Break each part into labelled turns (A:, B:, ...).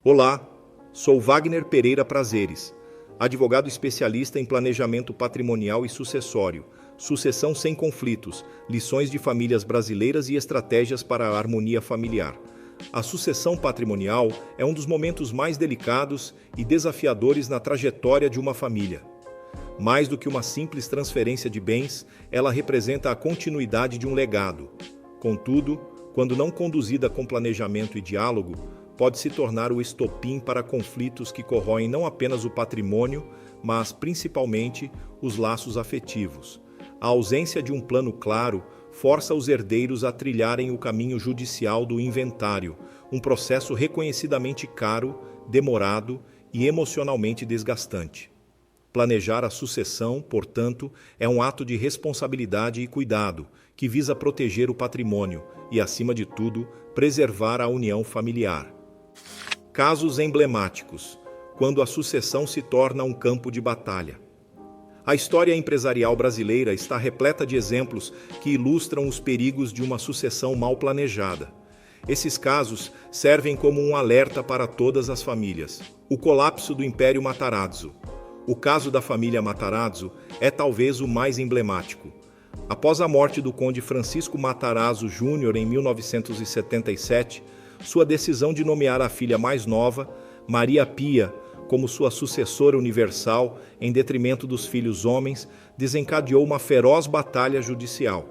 A: Olá, sou Wagner Pereira Prazeres, advogado especialista em planejamento patrimonial e sucessório, sucessão sem conflitos, lições de famílias brasileiras e estratégias para a harmonia familiar. A sucessão patrimonial é um dos momentos mais delicados e desafiadores na trajetória de uma família. Mais do que uma simples transferência de bens, ela representa a continuidade de um legado. Contudo, quando não conduzida com planejamento e diálogo, pode se tornar o estopim para conflitos que corroem não apenas o patrimônio, mas principalmente os laços afetivos. A ausência de um plano claro força os herdeiros a trilharem o caminho judicial do inventário, um processo reconhecidamente caro, demorado e emocionalmente desgastante. Planejar a sucessão, portanto, é um ato de responsabilidade e cuidado que visa proteger o patrimônio e, acima de tudo, preservar a união familiar. Casos emblemáticos, quando a sucessão se torna um campo de batalha. A história empresarial brasileira está repleta de exemplos que ilustram os perigos de uma sucessão mal planejada. Esses casos servem como um alerta para todas as famílias. O colapso do Império Matarazzo. O caso da família Matarazzo é talvez o mais emblemático. Após a morte do conde Francisco Matarazzo Júnior em 1977, sua decisão de nomear a filha mais nova, Maria Pia, como sua sucessora universal, em detrimento dos filhos homens, desencadeou uma feroz batalha judicial.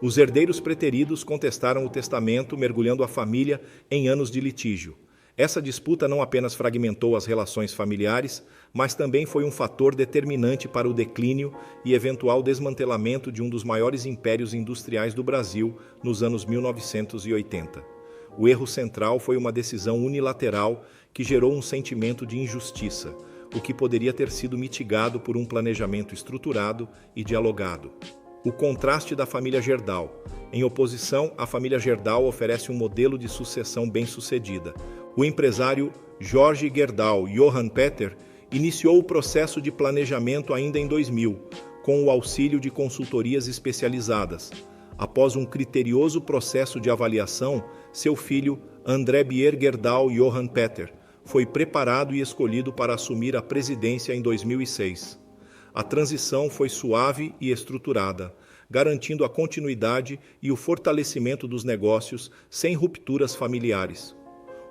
A: Os herdeiros preteridos contestaram o testamento, mergulhando a família em anos de litígio. Essa disputa não apenas fragmentou as relações familiares, mas também foi um fator determinante para o declínio e eventual desmantelamento de um dos maiores impérios industriais do Brasil nos anos 1980. O erro central foi uma decisão unilateral que gerou um sentimento de injustiça, o que poderia ter sido mitigado por um planejamento estruturado e dialogado. O contraste da família Gerdau. Em oposição, a família Gerdau oferece um modelo de sucessão bem-sucedida. O empresário Jorge Gerdau Johann Peter iniciou o processo de planejamento ainda em 2000, com o auxílio de consultorias especializadas. Após um criterioso processo de avaliação, seu filho, André Bier Gerdau Johann Peter, foi preparado e escolhido para assumir a presidência em 2006. A transição foi suave e estruturada, garantindo a continuidade e o fortalecimento dos negócios sem rupturas familiares.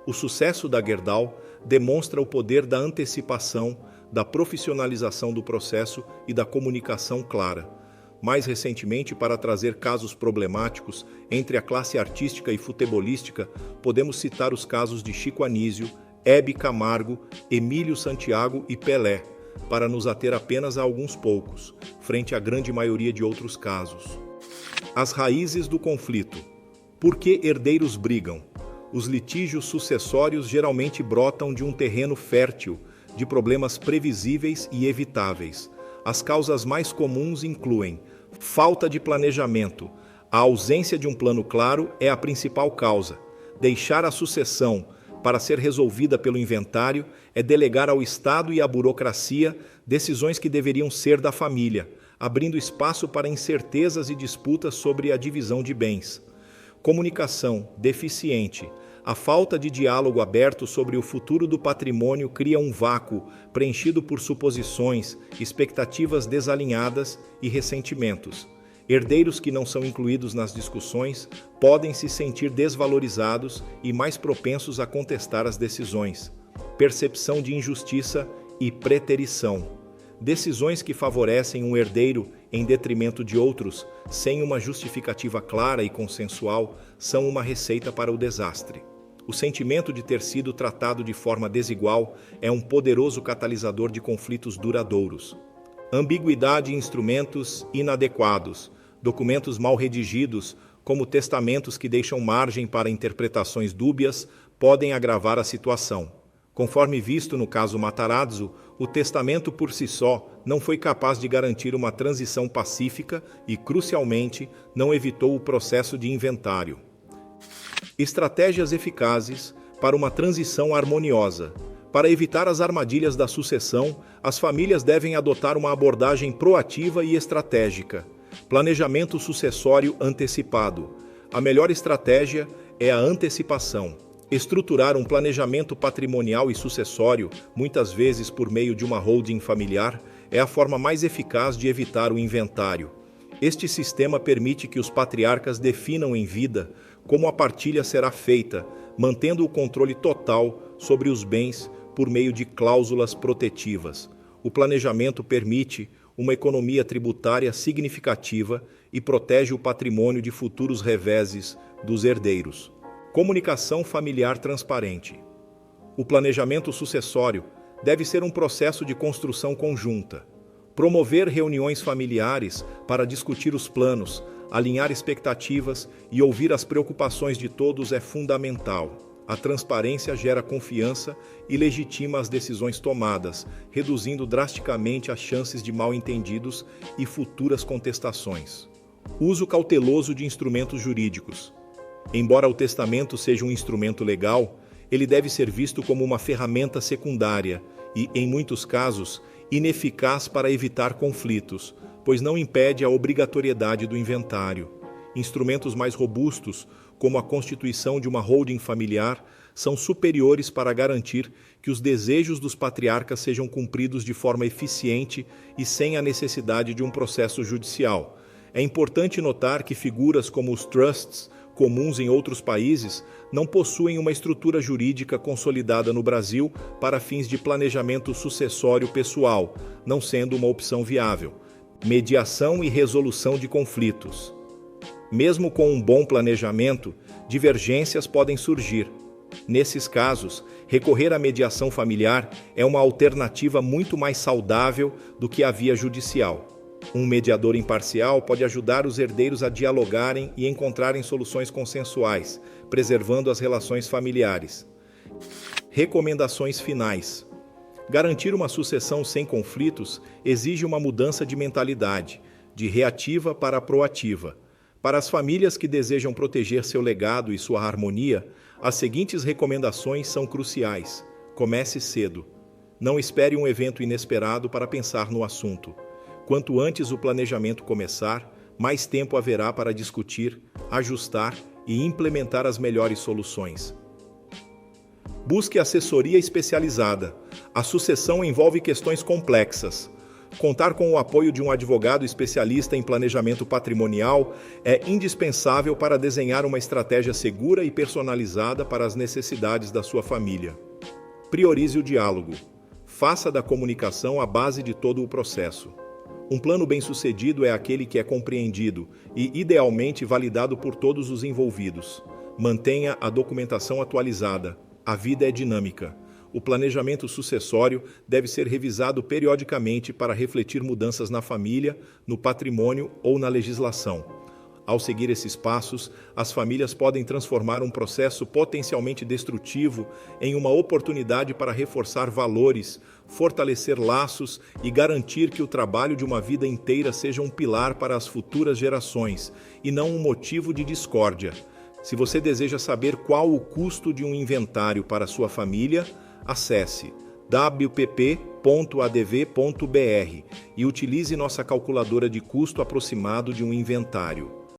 A: O sucesso da Gerdau demonstra o poder da antecipação, da profissionalização do processo e da comunicação clara. Mais recentemente, para trazer casos problemáticos entre a classe artística e futebolística, podemos citar os casos de Chico Anísio, Hebe Camargo, Emílio Santiago e Pelé, para nos ater apenas a alguns poucos, frente à grande maioria de outros casos. As raízes do conflito. Por que herdeiros brigam? Os litígios sucessórios geralmente brotam de um terreno fértil, de problemas previsíveis e evitáveis. As causas mais comuns incluem falta de planejamento. A ausência de um plano claro é a principal causa. Deixar a sucessão para ser resolvida pelo inventário é delegar ao Estado e à burocracia decisões que deveriam ser da família, abrindo espaço para incertezas e disputas sobre a divisão de bens. Comunicação deficiente. A falta de diálogo aberto sobre o futuro do patrimônio cria um vácuo preenchido por suposições, expectativas desalinhadas e ressentimentos. Herdeiros que não são incluídos nas discussões podem se sentir desvalorizados e mais propensos a contestar as decisões. Percepção de injustiça e preterição. Decisões que favorecem um herdeiro em detrimento de outros, sem uma justificativa clara e consensual, são uma receita para o desastre. O sentimento de ter sido tratado de forma desigual é um poderoso catalisador de conflitos duradouros. Ambiguidade em instrumentos inadequados, documentos mal redigidos, como testamentos que deixam margem para interpretações dúbias, podem agravar a situação. Conforme visto no caso Matarazzo, o testamento por si só não foi capaz de garantir uma transição pacífica e, crucialmente, não evitou o processo de inventário. Estratégias eficazes para uma transição harmoniosa. Para evitar as armadilhas da sucessão, as famílias devem adotar uma abordagem proativa e estratégica. Planejamento sucessório antecipado. A melhor estratégia é a antecipação. Estruturar um planejamento patrimonial e sucessório, muitas vezes por meio de uma holding familiar, é a forma mais eficaz de evitar o inventário. Este sistema permite que os patriarcas definam em vida como a partilha será feita, mantendo o controle total sobre os bens por meio de cláusulas protetivas. O planejamento permite uma economia tributária significativa e protege o patrimônio de futuros reveses dos herdeiros. Comunicação familiar transparente. O planejamento sucessório deve ser um processo de construção conjunta. Promover reuniões familiares para discutir os planos, alinhar expectativas e ouvir as preocupações de todos é fundamental. A transparência gera confiança e legitima as decisões tomadas, reduzindo drasticamente as chances de mal-entendidos e futuras contestações. Uso cauteloso de instrumentos jurídicos. Embora o testamento seja um instrumento legal, ele deve ser visto como uma ferramenta secundária e, em muitos casos, ineficaz para evitar conflitos, pois não impede a obrigatoriedade do inventário. Instrumentos mais robustos, como a constituição de uma holding familiar, são superiores para garantir que os desejos dos patriarcas sejam cumpridos de forma eficiente e sem a necessidade de um processo judicial. É importante notar que figuras como os trusts, comuns em outros países, não possuem uma estrutura jurídica consolidada no Brasil para fins de planejamento sucessório pessoal, não sendo uma opção viável. Mediação e resolução de conflitos. Mesmo com um bom planejamento, divergências podem surgir. Nesses casos, recorrer à mediação familiar é uma alternativa muito mais saudável do que a via judicial. Um mediador imparcial pode ajudar os herdeiros a dialogarem e encontrarem soluções consensuais, preservando as relações familiares. Recomendações finais. Garantir uma sucessão sem conflitos exige uma mudança de mentalidade, de reativa para proativa. Para as famílias que desejam proteger seu legado e sua harmonia, as seguintes recomendações são cruciais. Comece cedo. Não espere um evento inesperado para pensar no assunto. Quanto antes o planejamento começar, mais tempo haverá para discutir, ajustar e implementar as melhores soluções. Busque assessoria especializada. A sucessão envolve questões complexas. Contar com o apoio de um advogado especialista em planejamento patrimonial é indispensável para desenhar uma estratégia segura e personalizada para as necessidades da sua família. Priorize o diálogo. Faça da comunicação a base de todo o processo. Um plano bem-sucedido é aquele que é compreendido e, idealmente, validado por todos os envolvidos. Mantenha a documentação atualizada. A vida é dinâmica. O planejamento sucessório deve ser revisado periodicamente para refletir mudanças na família, no patrimônio ou na legislação. Ao seguir esses passos, as famílias podem transformar um processo potencialmente destrutivo em uma oportunidade para reforçar valores, fortalecer laços e garantir que o trabalho de uma vida inteira seja um pilar para as futuras gerações, e não um motivo de discórdia. Se você deseja saber qual o custo de um inventário para sua família, acesse wpp.adv.br e utilize nossa calculadora de custo aproximado de um inventário.